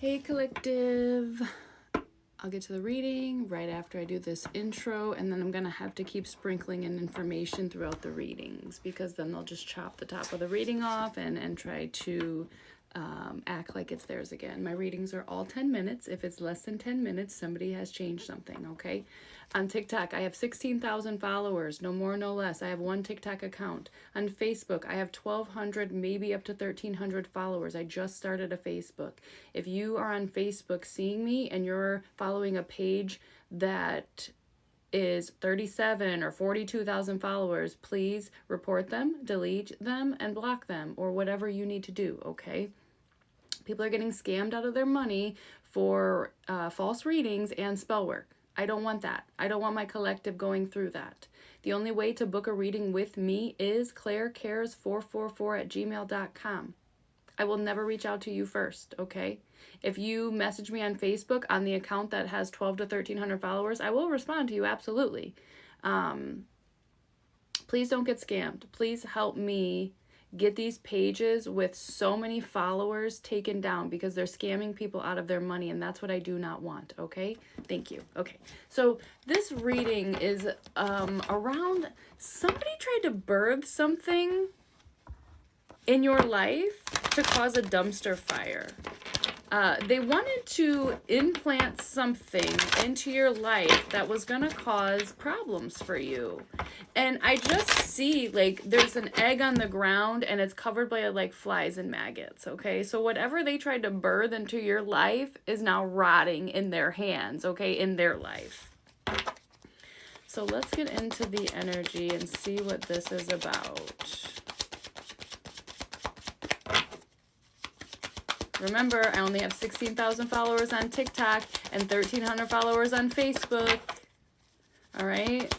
Hey collective, I'll get to the reading right after I do this intro, and then I'm going to have to keep sprinkling in information throughout the readings because then they'll just chop the top of the reading off and try to act like it's theirs again. My readings are all 10 minutes. If it's less than 10 minutes, somebody has changed something, okay? On TikTok, I have 16,000 followers, no more, no less. I have one TikTok account. On Facebook, I have 1,200, maybe up to 1,300 followers. I just started a Facebook. If you are on Facebook seeing me and you're following a page that is 37 or 42,000 followers, please report them, delete them, and block them, or whatever you need to do, okay? People are getting scammed out of their money for false readings and spell work. I don't want that. I don't want my collective going through that. The only way to book a reading with me is clairecares444@gmail.com. I will never reach out to you first, okay? If you message me on Facebook on the account that has 12 to 1,300 followers, I will respond to you, absolutely. Please don't get scammed. Please help me get these pages with so many followers taken down because they're scamming people out of their money, and that's what I do not want, okay? Thank you. Okay, so this reading is around somebody tried to birth something in your life to cause a dumpster fire. They wanted to implant something into your life that was going to cause problems for you. And I just see, like, there's an egg on the ground and it's covered by, like, flies and maggots, okay? So whatever they tried to birth into your life is now rotting in their hands, okay, in their life. So let's get into the energy and see what this is about. Remember, I only have 16,000 followers on TikTok and 1,300 followers on Facebook. All right,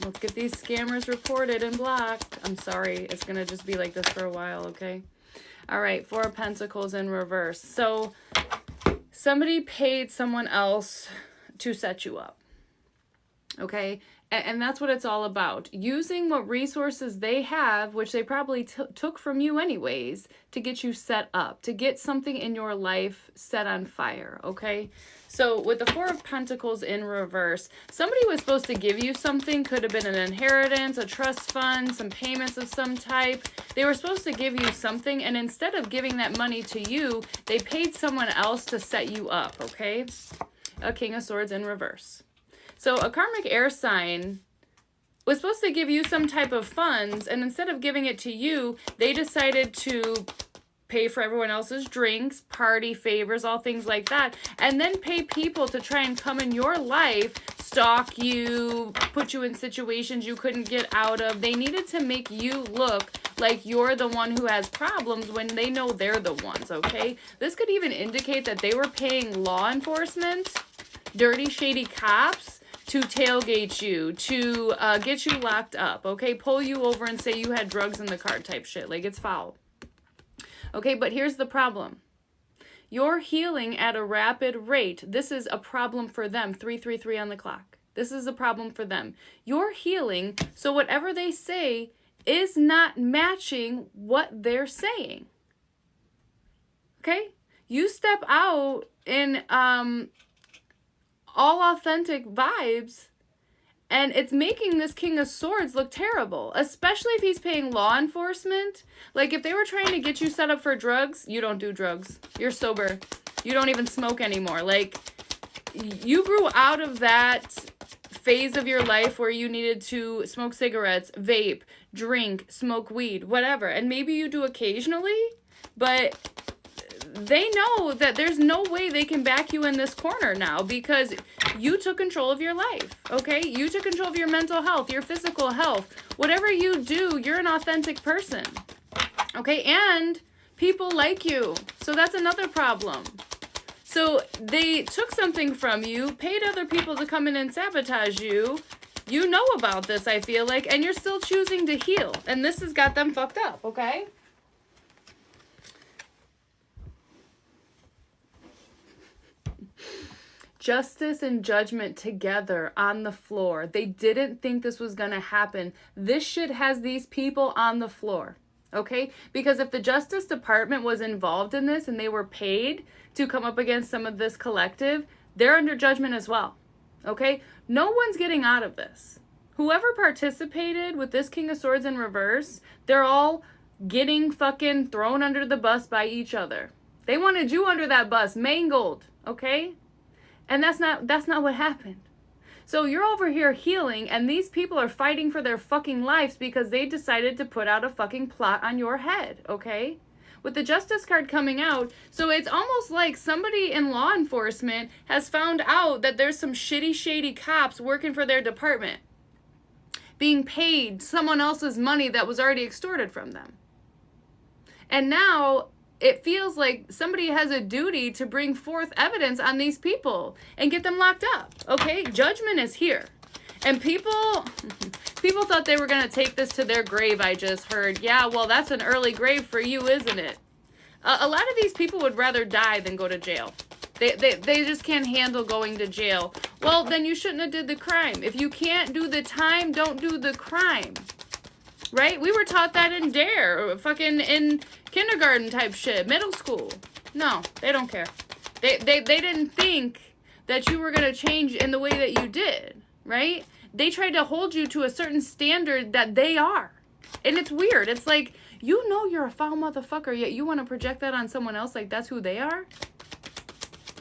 let's get these scammers reported and blocked. I'm sorry, it's going to just be like this for a while, okay? All right, Four of Pentacles in reverse. So somebody paid someone else to set you up, okay? And that's what it's all about. Using what resources they have, which they probably took from you anyways, to get you set up, to get something in your life set on fire, okay? So with the Four of Pentacles in reverse, somebody was supposed to give you something. Could have been an inheritance, a trust fund, some payments of some type. They were supposed to give you something, and instead of giving that money to you, they paid someone else to set you up, okay? A King of Swords in reverse. So a karmic air sign was supposed to give you some type of funds, and instead of giving it to you, they decided to pay for everyone else's drinks, party favors, all things like that, and then pay people to try and come in your life, stalk you, put you in situations you couldn't get out of. They needed to make you look like you're the one who has problems when they know they're the ones, okay? This could even indicate that they were paying law enforcement, dirty, shady cops, to tailgate you, to get you locked up, okay? Pull you over and say you had drugs in the car type shit. Like, it's foul. Okay, but here's the problem. You're healing at a rapid rate. This is a problem for them. 333 on the clock. This is a problem for them. You're healing, so whatever they say is not matching what they're saying. Okay? You step out in all authentic vibes, and it's making this King of Swords look terrible, especially if he's paying law enforcement. Like, if they were trying to get you set up for drugs, you don't do drugs. You're sober. You don't even smoke anymore. Like, you grew out of that phase of your life where you needed to smoke cigarettes, vape, drink, smoke weed, whatever. And maybe you do occasionally, but they know that there's no way they can back you in this corner now because you took control of your life, okay? You took control of your mental health, your physical health. Whatever you do, you're an authentic person, okay? And people like you, so that's another problem. So they took something from you, paid other people to come in and sabotage you. You know about this, I feel like, and you're still choosing to heal. And this has got them fucked up, okay? Justice and judgment together on the floor. They didn't think this was going to happen. This shit has these people on the floor. okay? Because if the Justice Department was involved in this and they were paid to come up against some of this collective, they're under judgment as well, okay? No one's getting out of this. Whoever participated with this King of Swords in reverse, they're all getting fucking thrown under the bus by each other. They wanted you under that bus, mangled, okay? And that's not what happened. So you're over here healing, and these people are fighting for their fucking lives because they decided to put out a fucking plot on your head, okay? With the Justice card coming out, so it's almost like somebody in law enforcement has found out that there's some shady cops working for their department, being paid someone else's money that was already extorted from them. And now it feels like somebody has a duty to bring forth evidence on these people and get them locked up, okay? Judgment is here. And people thought they were going to take this to their grave, I just heard. Yeah, well, that's an early grave for you, isn't it? A lot of these people would rather die than go to jail. They just can't handle going to jail. Well, then you shouldn't have did the crime. If you can't do the time, don't do the crime. Right? We were taught that in DARE, fucking in kindergarten type shit, middle school. No, they don't care. They didn't think that you were going to change in the way that you did, right? They tried to hold you to a certain standard that they are. And it's weird. It's like, you know you're a foul motherfucker, yet you want to project that on someone else like that's who they are?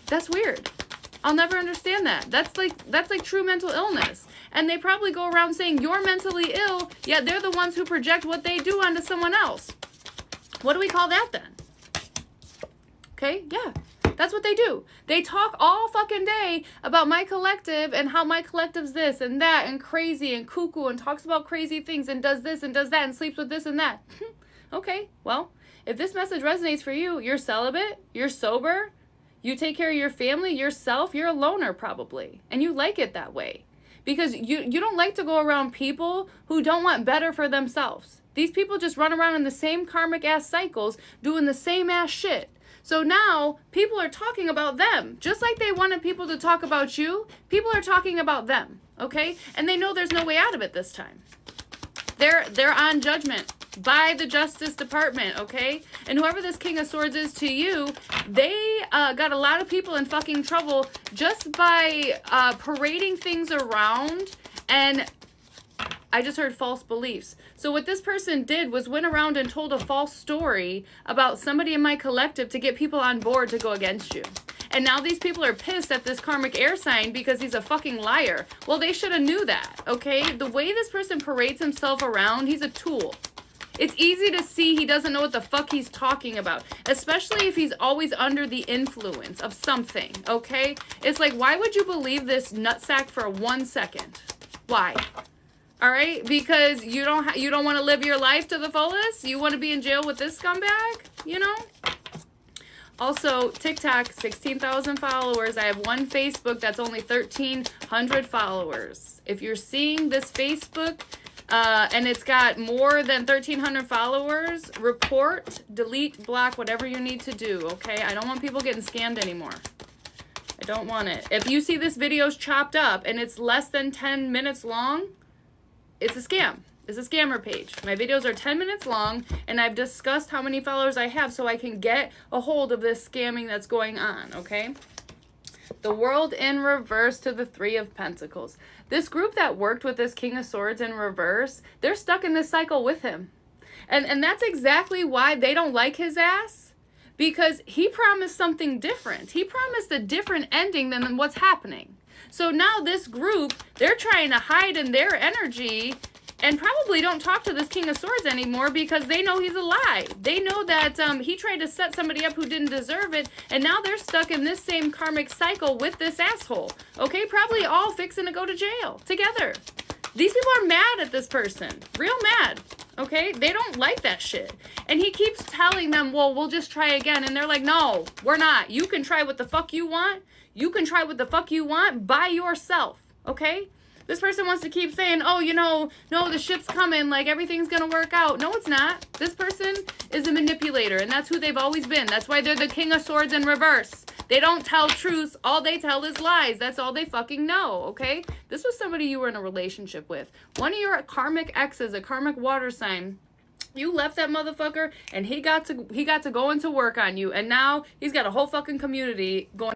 That's weird. I'll never understand that. That's like true mental illness. And they probably go around saying you're mentally ill, yet they're the ones who project what they do onto someone else. What do we call that then? Okay, yeah, that's what they do. They talk all fucking day about my collective and how my collective's this and that and crazy and cuckoo and talks about crazy things and does this and does that and sleeps with this and that. Okay, well, if this message resonates for you, you're celibate, you're sober, you take care of your family, yourself, you're a loner probably, and you like it that way. Because you don't like to go around people who don't want better for themselves. These people just run around in the same karmic ass cycles doing the same ass shit. So now people are talking about them. Just like they wanted people to talk about you, people are talking about them, okay? And they know there's no way out of it this time. They're on judgment by the Justice Department, okay? And whoever this King of Swords is to you, they got a lot of people in fucking trouble just by parading things around, and I just heard false beliefs. So what this person did was went around and told a false story about somebody in my collective to get people on board to go against you. And now these people are pissed at this karmic air sign because he's a fucking liar. Well, they should have knew that, okay? The way this person parades himself around, he's a tool. It's easy to see he doesn't know what the fuck he's talking about, especially if he's always under the influence of something, okay? It's like, why would you believe this nutsack for 1 second? Why? All right? Because you don't want to live your life to the fullest? You want to be in jail with this scumbag? You know? Also, TikTok, 16,000 followers. I have one Facebook that's only 1,300 followers. If you're seeing this Facebook and it's got more than 1,300 followers, report, delete, block, whatever you need to do, okay? I don't want people getting scammed anymore. I don't want it. If you see this video's chopped up and it's less than 10 minutes long, it's a scam. It's a scammer page. My videos are 10 minutes long, and I've discussed how many followers I have so I can get a hold of this scamming that's going on, okay? The World in reverse to the Three of Pentacles. This group that worked with this King of Swords in reverse, they're stuck in this cycle with him. And that's exactly why they don't like his ass, because he promised something different. He promised a different ending than what's happening. So now this group, they're trying to hide in their energy and probably don't talk to this King of Swords anymore because they know he's a lie. They know that he tried to set somebody up who didn't deserve it, and now they're stuck in this same karmic cycle with this asshole. Okay, probably all fixing to go to jail together. These people are mad at this person. Real mad. Okay, they don't like that shit. And he keeps telling them, well, we'll just try again. And they're like, no, we're not. You can try what the fuck you want. You can try what the fuck you want by yourself. Okay? This person wants to keep saying, oh, you know, no, the ship's coming, like everything's going to work out. No, it's not. This person is a manipulator, and that's who they've always been. That's why they're the King of Swords in reverse. They don't tell truth. All they tell is lies. That's all they fucking know, okay? This was somebody you were in a relationship with. One of your karmic exes, a karmic water sign, You left that motherfucker, and he got to go into work on you, and now he's got a whole fucking community going